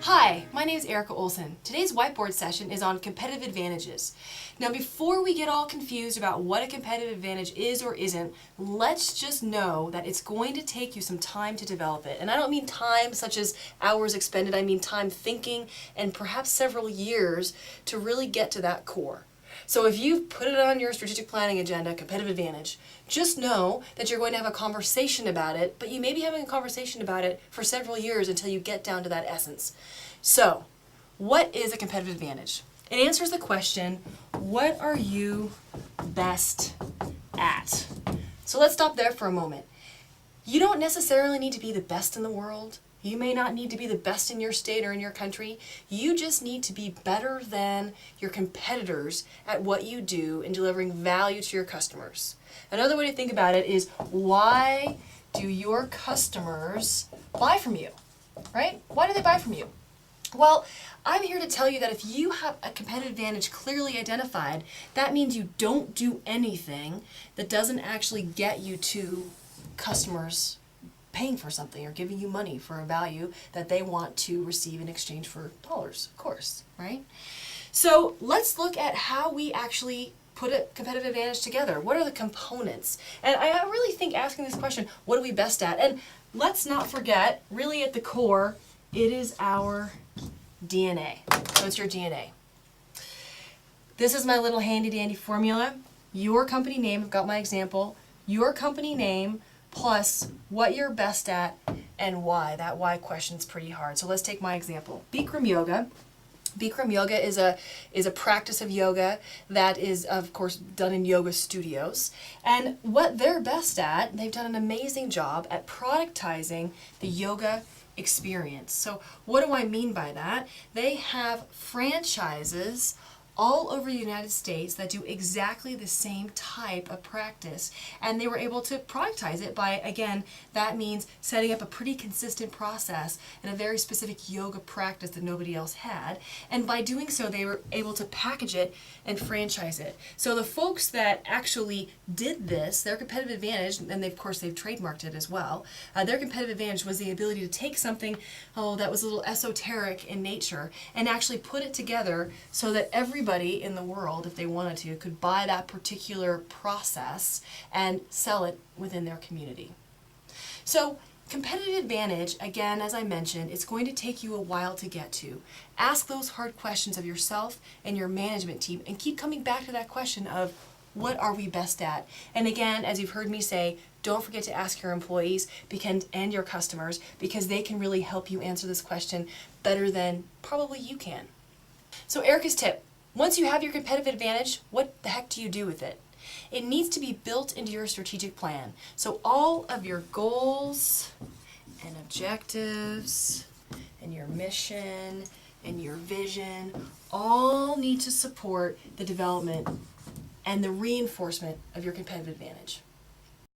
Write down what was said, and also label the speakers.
Speaker 1: Hi, my name is Erica Olson. Today's whiteboard session is on competitive advantages. Now before we get all confused about what a competitive advantage is or isn't, let's just know that it's going to take you some time to develop it. And I don't mean time such as hours expended, I mean time thinking and perhaps several years to really get to that core. So if you've put it on your strategic planning agenda, competitive advantage, just know that you're going to have a conversation about it, but you may be having a conversation about it for several years until you get down to that essence. So, what is a competitive advantage? It answers the question, what are you best at? So let's stop there for a moment. You don't necessarily need to be the best in the world. You may not need to be the best in your state or in your country. You just need to be better than your competitors at what you do in delivering value to your customers. Another way to think about it is, why do your customers buy from you, right? Why do they buy from you? Well, I'm here to tell you that if you have a competitive advantage clearly identified, that means you don't do anything that doesn't actually get you to customers paying for something or giving you money for a value that they want to receive in exchange for dollars, of course, right? So let's look at how we actually put a competitive advantage together. What are the components? And I really think asking this question, what are we best at? And let's not forget, really at the core, it is our DNA. So it's your DNA. This is my little handy dandy formula. Your company name, I've got my example, your company name plus what you're best at and why. That why question's pretty hard. So let's take my example. Bikram yoga. Bikram yoga is a practice of yoga that is, of course, done in yoga studios. And what they're best at, they've done an amazing job at productizing the yoga experience. So what do I mean by that? They have franchises all over the United States that do exactly the same type of practice, and they were able to productize it by, again, that means setting up a pretty consistent process and a very specific yoga practice that nobody else had, and by doing so they were able to package it and franchise it. So the folks that actually did this, their competitive advantage, and of course they've trademarked it as well, their competitive advantage was the ability to take something that was a little esoteric in nature and actually put it together so that everybody in the world, if they wanted to, could buy that particular process and sell it within their community. So competitive advantage, again, as I mentioned, it's going to take you a while to get to. Ask those hard questions of yourself and your management team and keep coming back to that question of, what are we best at? And again, as you've heard me say, don't forget to ask your employees and your customers, because they can really help you answer this question better than probably you can. So Erica's tip, once you have your competitive advantage, what the heck do you do with it? It needs to be built into your strategic plan. So all of your goals and objectives and your mission and your vision all need to support the development and the reinforcement of your competitive advantage.